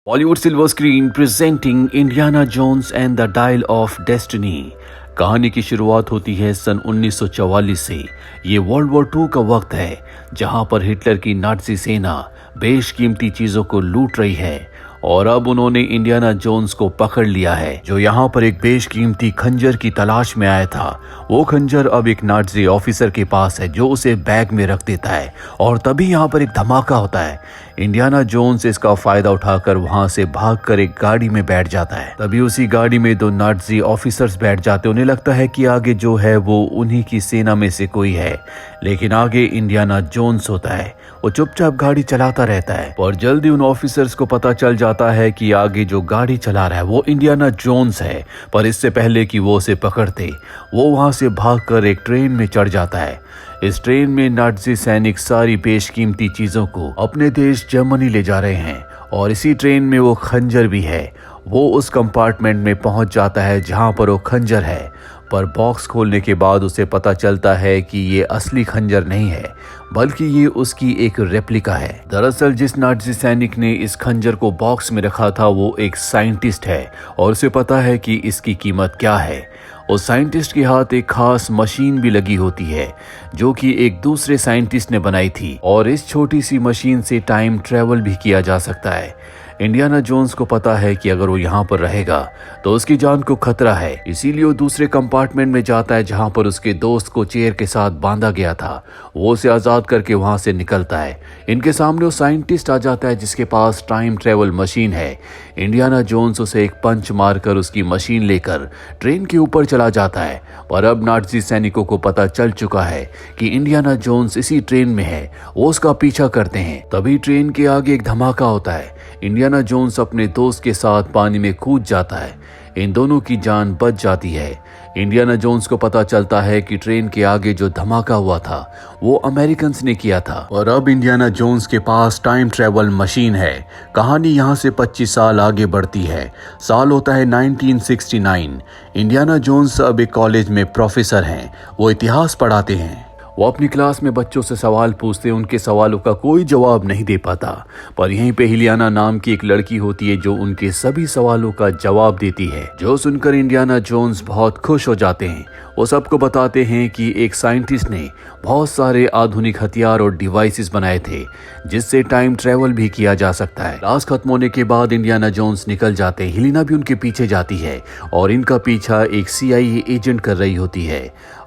Bollywood silver screen presenting Indiana Jones and the Dial of Destiny. कहानी की शुरुआत होती है सन 1944 से। ये वर्ल्ड वॉर 2 का वक्त है जहां पर हिटलर की नाज़ी सेना बेशकीमती चीजों को लूट रही है और अब उन्होंने इंडियाना जोन्स को पकड़ लिया है, जो यहाँ पर एक बेशकीमती खंजर की तलाश में आया था। वो खंजर अब एक नाज़ी ऑफिसर के पास है जो उसे बैग में रख देता है और तभी यहाँ पर एक धमाका होता है। इंडियाना जोन्स इसका फायदा उठाकर वहां से भागकर एक गाड़ी में बैठ जाता है। तभी उसी गाड़ी में 2 नाज़ी ऑफिसर्स बैठ जाते। उन्हें लगता है कि आगे जो है वो उन्हीं की सेना में से कोई है, लेकिन आगे इंडियाना जोन्स होता है। वो चुपचाप गाड़ी चलाता रहता है और जल्दी उन ऑफिसर्स को पता चल जाता है कि आगे जो गाड़ी चला रहा है वो इंडियाना जोन्स है। पर इससे पहले कि वो उसे पकड़ते, वो वहां से भागकर एक ट्रेन में चढ़ जाता है। इस ट्रेन में नाज़ी सैनिक सारी बेशकीमती चीजों को अपने देश जर्मनी ले जा रहे हैं और इसी ट्रेन में वो खंजर भी है। वो उस कंपार्टमेंट में पहुंच जाता है जहां पर वो खंजर है, पर बॉक्स खोलने के बाद उसे पता चलता है कि ये असली खंजर नहीं है बल्कि ये उसकी एक रेप्लिका है। दरअसल जिस नाज़ी सैनिक ने इस खंजर को बॉक्स में रखा था वो एक साइंटिस्ट है और उसे पता है कि इसकी कीमत क्या है। उस साइंटिस्ट के हाथ एक खास मशीन भी लगी होती है जो कि एक दूसरे साइंटिस्ट ने बनाई थी और इस छोटी सी मशीन से टाइम ट्रेवल भी किया जा सकता है। इंडियाना जोन्स को पता है कि अगर वो यहाँ पर रहेगा तो उसकी जान को खतरा है, इसीलिए वो दूसरे कंपार्टमेंट में जाता है जहाँ पर उसके दोस्त को चेयर के साथ बांधा गया था। वो उसे आज़ाद करके वहाँ से निकलता है। इनके सामने वो साइंटिस्ट आ जाता है जिसके पास टाइम ट्रेवल मशीन है। इंडियाना जोन्स उसे एक पंच मारकर उसकी मशीन लेकर ट्रेन के ऊपर चला जाता है, पर अब नाज़ी सैनिकों को पता चल चुका है कि इंडियाना जोन्स इसी ट्रेन में है। वो उसका पीछा करते हैं। तभी ट्रेन के आगे एक धमाका होता है। इंडियाना जोन्स अपने दोस्त के साथ पानी में कूद जाता है। इन दोनों की जान बच जाती है। इंडियाना जोन्स को पता चलता है कि ट्रेन के आगे जो धमाका हुआ था वो अमेरिकन्स ने किया था और अब इंडियाना जोन्स के पास टाइम ट्रेवल मशीन है। कहानी यहाँ से 25 साल आगे बढ़ती है। साल होता है 1969। इंडियाना जोन्स अब एक कॉलेज में प्रोफेसर हैं। वो इतिहास पढ़ाते हैं। वो अपनी क्लास में बच्चों से सवाल पूछते हैं, उनके सवालों का कोई जवाब नहीं दे पाता। पर यहीं पे हिलियाना नाम की एक लड़की होती है जो उनके सभी सवालों का जवाब देती है, जो सुनकर इंडियाना जोन्स बहुत खुश हो जाते हैं। वो सबको बताते हैं कि एक साइंटिस्ट ने बहुत सारे आधुनिक हथियार और डिवाइसेस बनाए थे जिससे टाइम ट्रेवल भी किया जा सकता है। क्लास खत्म होने के बाद इंडियाना जोन्स निकल जाते हैं। हिलिना भी उनके पीछे जाती है और इनका पीछा एक CIA एजेंट कर रही होती है।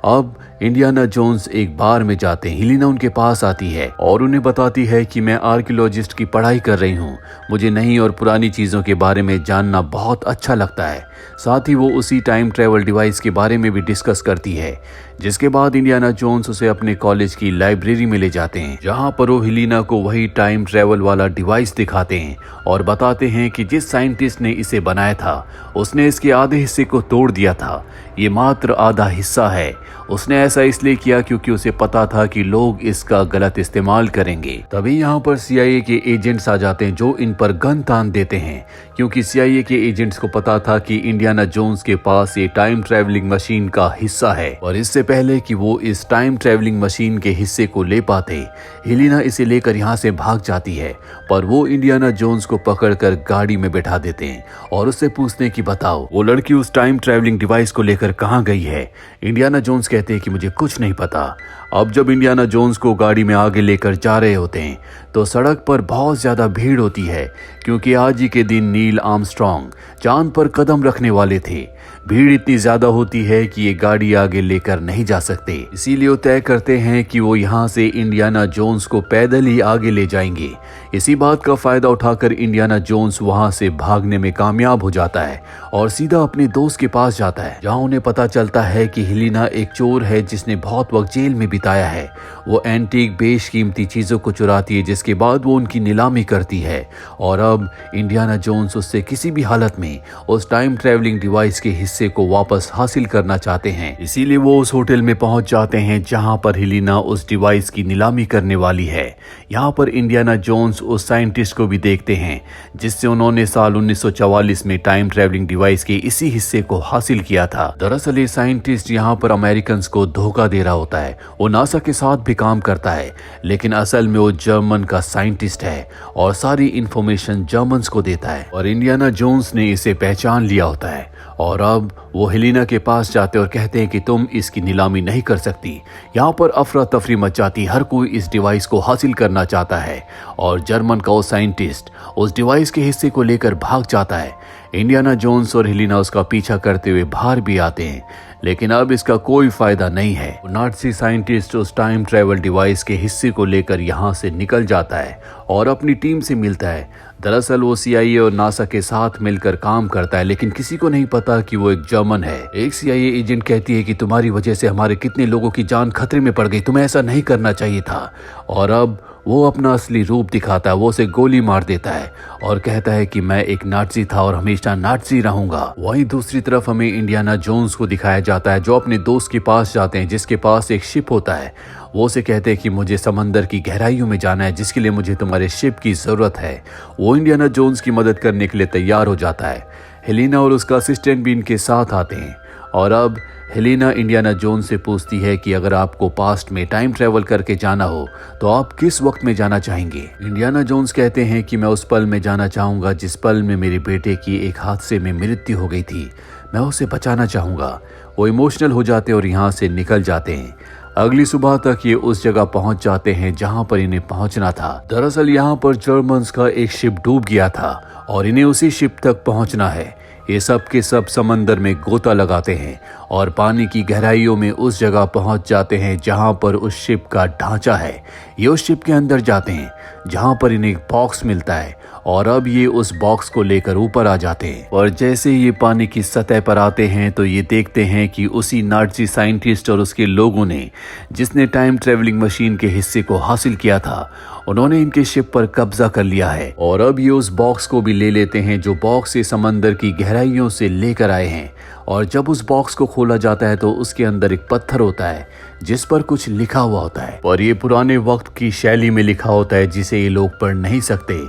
अब इंडियाना जोन्स एक बार में जाते हैं। हिलिना उनके पास आती है और उन्हें बताती है कि मैं आर्कियोलॉजिस्ट की पढ़ाई कर रही हूँ, मुझे नई और पुरानी चीज़ों के बारे में जानना बहुत अच्छा लगता है। साथ ही वो उसी टाइम ट्रेवल डिवाइस के बारे में भी डिस्कस करती है, जिसके बाद इंडियाना जोन्स उसे अपने कॉलेज की लाइब्रेरी में ले जाते हैं जहां पर वो हिलिना को वही टाइम ट्रेवल वाला डिवाइस दिखाते हैं और बताते हैं कि जिस साइंटिस्ट ने इसे बनाया था उसने इसके आधे हिस्से को तोड़ दिया था। ये मात्र आधा हिस्सा है। उसने ऐसा इसलिए किया क्योंकि उसे पता था कि लोग इसका गलत इस्तेमाल करेंगे। तभी यहाँ पर CIA के एजेंट्स आ जाते हैं जो इन पर गन तान देते हैं, क्योंकि CIA के एजेंट्स को पता था कि इंडियाना जोन्स के पास ये टाइम ट्रेवलिंग मशीन का हिस्सा है। और इससे पहले कि वो इस टाइम ट्रेवलिंग मशीन के हिस्से को ले पाते, हिलिना इसे लेकर यहाँ से भाग जाती है, पर वो इंडियाना जोन्स को पकड़कर गाड़ी में बैठा देते हैं और उससे पूछते हैं कि बताओ वो लड़की उस टाइम ट्रेवलिंग डिवाइस को लेकर कहाँ गई है। इंडियाना जोन्स कहते हैं कि मुझे कुछ नहीं पता। अब जब इंडियाना जोन्स को गाड़ी में आगे लेकर जा रहे होते हैं तो सड़क पर बहुत ज्यादा भीड़ होती है, क्योंकि आज ही के दिन नील आर्मस्ट्रांग चांद पर कदम रखने वाले थे। भीड़ इतनी ज्यादा होती है कि ये गाड़ी आगे लेकर नहीं जा सकते, इसीलिए वो तय करते हैं कि वो यहाँ से इंडियाना जोन्स को पैदल ही आगे ले जाएंगे। इसी बात का फायदा उठाकर इंडियाना जोन्स वहां से भागने में कामयाब हो जाता है और सीधा अपने दोस्त के पास जाता है, जहां उन्हें पता चलता है कि हिलिना एक चोर है जिसने बहुत वक्त जेल में बिताया है। वो एंटीक बेशकीमती चीजों को चुराती है, जिसके बाद वो उनकी नीलामी करती है और अब इंडियाना जोन्स उससे किसी भी हालत में उस टाइम ट्रेवलिंग डिवाइस के हिस्से को वापस हासिल करना चाहते हैं। इसीलिए वो उस होटल में पहुंच जाते हैं जहां पर हिलिना उस डिवाइस की नीलामी करने वाली है। यहाँ पर इंडियाना जोन्स उस साइंटिस्ट को भी देखते हैं जिससे उन्होंने साल 1944 में टाइम ट्रेवलिंग डिवाइस के इसी हिस्से को हासिल किया था। दरअसल ये साइंटिस्ट यहाँ पर अमेरिकन्स को धोखा दे रहा होता है। वो नासा के साथ भी काम करता है, लेकिन असल में वो जर्मन का साइंटिस्ट है और सारी इंफॉर्मेशन जर्मन्स को देता है और इंडियाना जोन्स ने इसे पहचान लिया होता है। और अब वो हेलिना के पास जाते और कहते हैं कि तुम इसकी नीलामी नहीं कर सकती। यहाँ पर अफरा तफरी मच जाती, हर कोई इस डिवाइस को हासिल करना चाहता है और जर्मन का वो साइंटिस्ट उस डिवाइस के हिस्से को लेकर भाग जाता है। इंडियाना जोन्स और हेलिना उसका पीछा करते हुए बाहर भी आते हैं, लेकिन अब इसका कोई फायदा नहीं है। नाज़ी साइंटिस्ट उस टाइम ट्रेवल डिवाइस के हिस्से को लेकर यहाँ से निकल जाता है और अपनी टीम से मिलता है। दरअसल वो CIA और नासा के साथ मिलकर काम करता है, लेकिन किसी को नहीं पता कि वो एक जर्मन है। एक CIA एजेंट कहती है कि तुम्हारी वजह से हमारे कितने लोगों की जान खतरे में पड़ गई, तुम्हें ऐसा नहीं करना चाहिए था। और अब वो अपना असली रूप दिखाता है, वो उसे गोली मार देता है और कहता है कि मैं एक नाज़ी था और हमेशा नाज़ी रहूंगा। वहीं दूसरी तरफ हमें इंडियाना जोन्स को दिखाया जाता है जो अपने दोस्त के पास जाते हैं जिसके पास एक शिप होता है। वो उसे कहते हैं कि मुझे समंदर की गहराइयों में जाना है, जिसके लिए मुझे तुम्हारे शिप की जरूरत है। वो इंडियाना जोन्स की मदद करने के लिए तैयार हो जाता है। हेलिना और उसका असिस्टेंट भी इनके साथ आते हैं और अब हेलिना इंडियाना जोन्स से पूछती है कि अगर आपको पास्ट में टाइम ट्रेवल करके जाना हो तो आप किस वक्त में जाना चाहेंगे। इंडियाना जोन्स कहते हैं कि मैं उस पल में जाना चाहूंगा जिस पल में मेरे बेटे की एक हादसे में मृत्यु हो गई थी, मैं उसे बचाना चाहूंगा। वो इमोशनल हो जाते और यहाँ से निकल जाते हैं। अगली सुबह तक ये उस जगह पहुंच जाते हैं जहां पर इन्हें पहुंचना था। दरअसल यहाँ पर जर्मन्स का एक शिप डूब गया था और इन्हें उसी शिप तक पहुंचना है। ये सब के सब समंदर में गोता लगाते हैं और पानी की गहराइयों में उस जगह पहुंच जाते हैं जहां पर उस शिप का ढांचा है। ये उस शिप के अंदर जाते हैं जहां पर इन्हें एक बॉक्स मिलता है और अब ये उस बॉक्स को लेकर ऊपर आ जाते हैं। और जैसे ये पानी की सतह पर आते हैं तो ये देखते हैं कि उसी नाज़ी साइंटिस्ट और उसके लोगों ने जिसने टाइम ट्रेवलिंग मशीन के हिस्से को हासिल किया था, उन्होंने इनके शिप पर कब्जा कर लिया है और अब ये उस बॉक्स को भी ले लेते हैं जो बॉक्स से समंदर की गहराइयों से लेकर आए हैं। और जब उस बॉक्स को खोला जाता है तो उसके अंदर एक पत्थर होता है जिस पर कुछ लिखा हुआ होता है और ये पुराने वक्त की शैली में लिखा होता है जिसे ये लोग पढ़ नहीं सकते।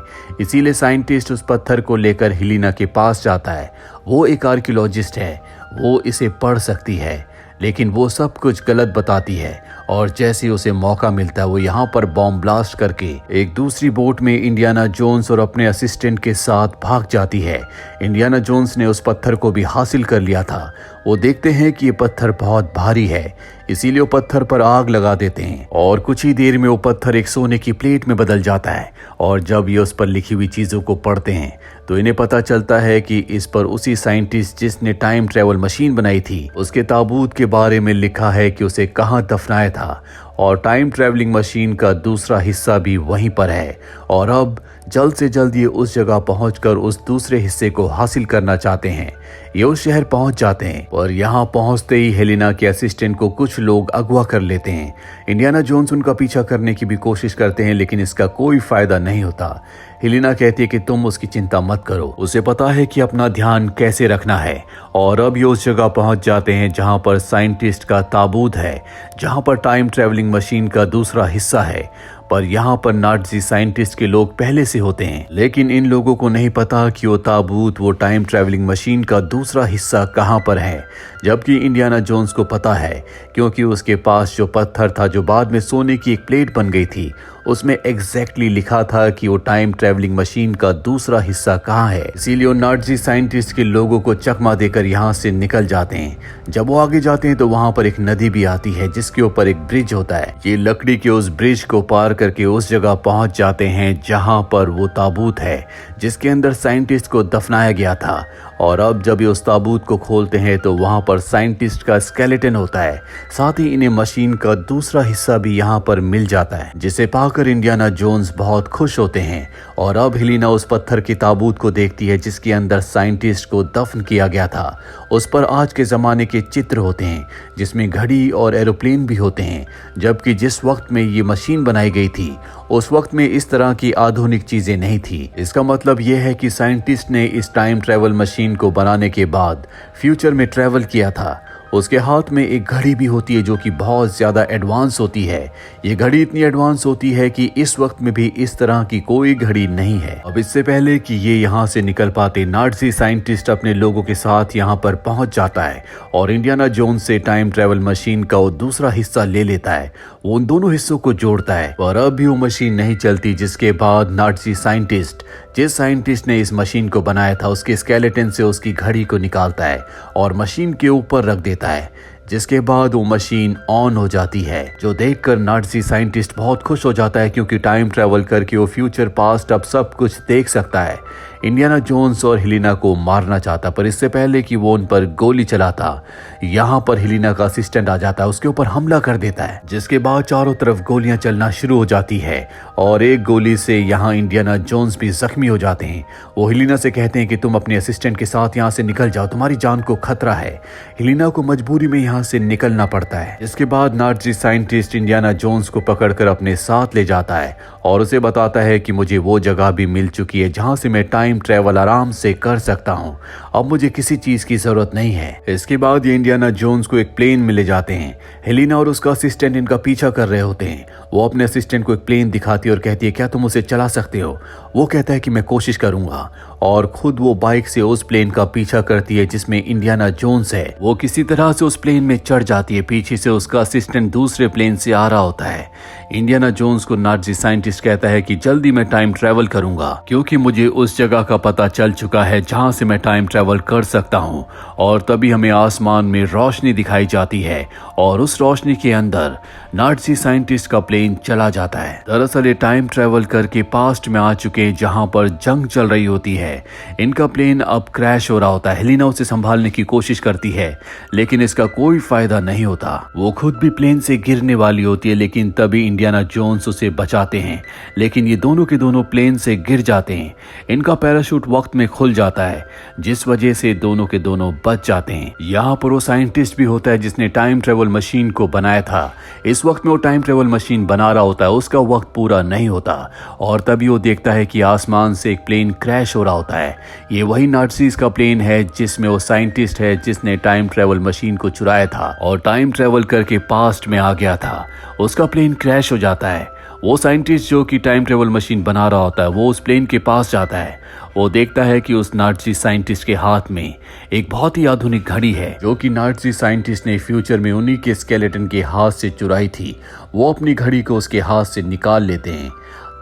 इसीलिए साइंटिस्ट उस पत्थर को लेकर हेलिना के पास जाता है। वो एक आर्कियोलॉजिस्ट है, वो इसे पढ़ सकती है, लेकिन वो सब कुछ गलत बताती है और जैसे उसे मौका मिलता है वो यहाँ पर बॉम्ब ब्लास्ट करके एक दूसरी बोट में इंडियाना जोन्स और अपने असिस्टेंट के साथ भाग जाती है। इंडियाना जोन्स ने उस पत्थर को भी हासिल कर लिया था। वो देखते हैं कि ये पत्थर बहुत भारी है, इसीलिए वो पत्थर पर आग लगा देते हैं और कुछ ही देर में वो पत्थर एक सोने की प्लेट में बदल जाता है। और जब ये उस पर लिखी हुई चीजों को पढ़ते हैं तो इन्हें पता चलता है कि इस पर उसी साइंटिस्ट जिसने टाइम ट्रेवल मशीन बनाई थी उसके ताबूत के बारे में लिखा है कि उसे कहाँ दफनाया था और टाइम ट्रेवलिंग मशीन का दूसरा हिस्सा भी वहीं पर है। और अब जल्द से जल्द ये उस जगह पहुंचकर उस दूसरे हिस्से को हासिल करना चाहते हैं। ये उस शहर पहुंच जाते हैं और यहाँ पहुंचते ही हेलिना के असिस्टेंट को कुछ लोग अगवा कर लेते हैं। इंडियाना जोन्स उनका पीछा करने की भी कोशिश करते हैं, लेकिन इसका कोई फायदा नहीं होता। हेलिना कहती है कि तुम उसकी चिंता मत करो, उसे पता है कि अपना ध्यान कैसे रखना है। और अब ये उस जगह पहुंच जाते हैं जहां पर साइंटिस्ट का ताबूत है, जहां पर टाइम ट्रेवलिंग मशीन का दूसरा हिस्सा है। पर यहाँ पर नाज़ी साइंटिस्ट के लोग पहले से होते हैं, लेकिन इन लोगों को नहीं पता कि वो ताबूत, वो टाइम ट्रेवलिंग मशीन का दूसरा हिस्सा कहाँ पर है। जबकि इंडियाना जोन्स को पता है, क्योंकि उसके पास जो पत्थर था जो बाद में सोने की एक प्लेट बन गई थी, उसमें एग्जैक्टली लिखा था कि वो टाइम ट्रेवलिंग मशीन का दूसरा हिस्सा कहाँ है। इसीलिए वो नाज़ी साइंटिस्ट के लोगों को चकमा देकर यहाँ से निकल जाते हैं। जब वो आगे जाते हैं तो वहाँ पर एक नदी भी आती है जिसके ऊपर एक ब्रिज होता है। ये लकड़ी के उस ब्रिज को पार करके उस जगह पहुंच जाते हैं जहां पर वो ताबूत है जिसके अंदर साइंटिस्ट को दफनाया गया था। और अब जब ये उस ताबूत को खोलते हैं तो वहां पर साइंटिस्ट का स्केलेटन होता है, साथ ही इन्हें मशीन का दूसरा हिस्सा भी यहाँ पर मिल जाता है, जिसे पाकर इंडियाना जोन्स बहुत खुश होते हैं। और अब हेलिना उस पत्थर की ताबूत को देखती है जिसके अंदर साइंटिस्ट को दफन किया गया था। उस पर आज के जमाने के चित्र होते हैं जिसमें घड़ी और एरोप्लेन भी होते हैं, जबकि जिस वक्त में ये मशीन बनाई गई थी उस वक्त में इस तरह की आधुनिक चीजें नहीं थी। इसका मतलब यह है कि साइंटिस्ट ने इस टाइम ट्रेवल मशीन को बनाने के बाद फ्यूचर में ट्रेवल किया था। उसके हाथ में एक घड़ी भी होती है जो कि बहुत ज्यादा एडवांस होती है। ये घड़ी इतनी एडवांस होती है कि इस वक्त में भी इस तरह की कोई घड़ी नहीं है। अब इससे पहले कि ये यहाँ से निकल पाते, नाज़ी साइंटिस्ट अपने लोगों के साथ यहाँ पर पहुंच जाता है और इंडियाना जोन्स से टाइम ट्रेवल मशीन का वो दूसरा हिस्सा ले लेता है। वो उन दोनों हिस्सों को जोड़ता है पर अब भी वो मशीन नहीं चलती, जिसके बाद नाज़ी साइंटिस्ट, जिस साइंटिस्ट ने इस मशीन को बनाया था, उसके स्केलेटन से उसकी घड़ी को निकालता है और मशीन के ऊपर रख देता है, जिसके बाद वो मशीन ऑन हो जाती है। जो देखकर नाज़ी साइंटिस्ट बहुत खुश हो जाता है क्योंकि टाइम ट्रेवल करके वो फ्यूचर पास्ट अब सब कुछ देख सकता है। इंडियाना जोन्स और हेलिना को मारना चाहता, पर इससे पहले कि वो उन पर गोली चलाता, यहाँ पर हेलिना का असिस्टेंट आ जाता है, उसके ऊपर हमला कर देता है, जिसके बाद चारों तरफ गोलियां चलना शुरू हो जाती है और एक गोली से यहाँ इंडियाना जोन्स भी जख्मी हो जाते हैं। वो हेलिना से कहते हैं कि तुम अपने असिस्टेंट के साथ यहाँ से निकल जाओ, तुम्हारी जान को खतरा है। हेलिना को मजबूरी में यहाँ से निकलना पड़ता है। इसके बाद नाज़ी साइंटिस्ट इंडियाना जोन्स को पकड़कर अपने साथ ले जाता है और उसे बताता है कि मुझे वो जगह भी मिल चुकी है जहाँ से मैं टाइम ट्रेवल आराम से कर सकता हूँ, अब मुझे किसी चीज की जरूरत नहीं है। इसके बाद ये इंडियाना जोन्स को एक प्लेन में ले जाते हैं। हेलिना और उसका असिस्टेंट इनका पीछा कर रहे होते हैं। वो अपने असिस्टेंट को एक प्लेन दिखाती है और कहती है, क्या तुम उसे चला सकते हो? वो कहता है कि मैं कोशिश करूंगा और खुद वो बाइक से उस प्लेन का पीछा करती है जिसमें इंडियाना जोन्स है। वो किसी तरह से उस प्लेन में चढ़ जाती है। पीछे से उसका असिस्टेंट दूसरे प्लेन से आ रहा होता है। इंडियाना जोन्स को नाज़ी साइंटिस्ट कहता है कि जल्दी मैं टाइम ट्रेवल करूंगा क्योंकि मुझे उस जगह का पता चल चुका है जहां से मैं टाइम ट्रेवल कर सकता हूं। और तभी हमें आसमान में रोशनी दिखाई जाती है और उस रोशनी के अंदर नाज़ी साइंटिस्ट का प्लेन चला जाता है। दरअसल ये टाइम ट्रेवल करके पास्ट में आ चुके हैं जहां पर जंग चल रही होती है। इनका प्लेन अब क्रैश हो रहा होता है। हेलिना उसे संभालने की कोशिश करती है लेकिन इसका कोई फायदा नहीं होता। वो खुद भी प्लेन से गिरने वाली होती है लेकिन तभी इंडियाना जोन्स उसे बचाते हैं, लेकिन ये दोनों के दोनों प्लेन से गिर जाते हैं। इनका पैराशूट वक्त में खुल जाता है जिस वजह से दोनों के दोनों बच जाते हैं। यहाँ पर वो साइंटिस्ट भी होता है जिसने टाइम ट्रेवल मशीन को बनाया था। इस वक्त में वो टाइम ट्रेवल मशीन बना रहा होता है, उसका वक्त पूरा नहीं होता और तभी वो देखता है कि आसमान से एक प्लेन क्रैश हो रहा होता है। ये वही नाज़ीज़ का प्लेन है जिसमें वो साइंटिस्ट है जिसने टाइम ट्रेवल मशीन को चुराया था और टाइम ट्रेवल करके पास्ट में आ गया था। उसका प्लेन क्रैश हो जाता है। वो साइंटिस्ट जो कि टाइम ट्रेवल मशीन बना रहा होता है वो उस प्लेन के पास जाता है। वो देखता है कि उस नाज़ी साइंटिस्ट के हाथ में एक बहुत ही आधुनिक घड़ी है जो कि नाज़ी साइंटिस्ट ने फ्यूचर में उन्हीं के स्केलेटन के हाथ से चुराई थी। वो अपनी घड़ी को उसके हाथ से निकाल लेते हैं।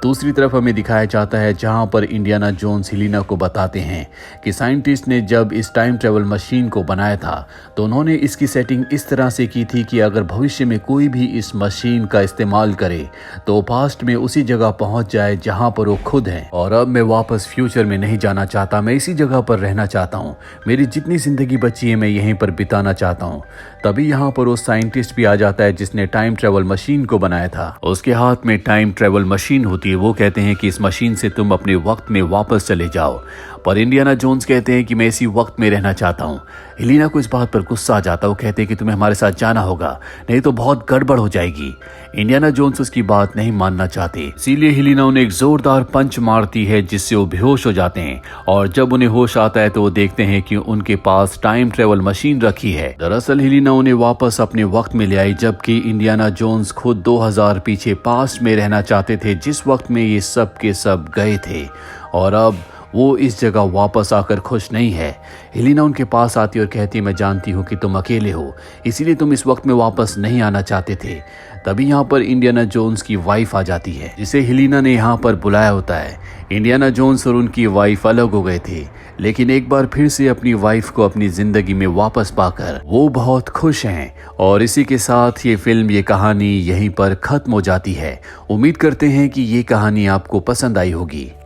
दूसरी तरफ हमें दिखाया जाता है जहां पर इंडियाना जोन्स हेलिना को बताते हैं कि साइंटिस्ट ने जब इस टाइम ट्रेवल मशीन को बनाया था तो उन्होंने इसकी सेटिंग इस तरह से की थी कि अगर भविष्य में कोई भी इस मशीन का इस्तेमाल करे तो पास्ट में उसी जगह पहुंच जाए जहां पर वो खुद है। और अब मैं वापस फ्यूचर में नहीं जाना चाहता, मैं इसी जगह पर रहना चाहता हूँ। मेरी जितनी जिंदगी बची है मैं यहीं पर बिताना चाहता हूँ। तभी यहाँ पर वो साइंटिस्ट भी आ जाता है जिसने टाइम ट्रेवल मशीन को बनाया था। उसके हाथ में टाइम ट्रेवल मशीन होती है। वो कहते हैं कि इस मशीन से तुम अपने वक्त में वापस चले जाओ, पर इंडियाना जोन्स कहते हैं कि मैं इसी वक्त में रहना चाहता हूँ। हेलिना को इस बात पर गुस्सा आ जाता है। वो कहते हैं कि तुम्हें हमारे साथ जाना होगा, नहीं तो बहुत गड़बड़ हो जाएगी। इंडियाना जोन्स उसकी बात नहीं मानना चाहते, इसीलिए हेलिना उन्हें एक जोरदार पंच मारती है जिससे वो बेहोश हो जाते हैं। और जब उन्हें होश आता है तो वो देखते हैं कि उनके पास टाइम ट्रेवल मशीन रखी है। दरअसल हेलिना उन्हें वापस अपने वक्त में ले आई, जबकि इंडियाना जोन्स खुद 2000 पीछे पास्ट में रहना चाहते थे जिस वक्त में ये सब के सब गए थे। और अब वो इस जगह वापस आकर खुश नहीं है। हेलिना उनके पास आती और कहती है, मैं जानती हूँ कि तुम अकेले हो, इसीलिए तुम इस वक्त में वापस नहीं आना चाहते थे। तभी यहाँ पर इंडियाना जोन्स की वाइफ आ जाती है जिसे हेलिना ने यहाँ पर बुलाया होता है। इंडियाना जोन्स और उनकी वाइफ अलग हो गए थे, लेकिन एक बार फिर से अपनी वाइफ को अपनी जिंदगी में वापस पाकर वो बहुत खुश हैं। और इसी के साथ ये फिल्म, ये कहानी यहीं पर खत्म हो जाती है। उम्मीद करते हैं कि ये कहानी आपको पसंद आई होगी।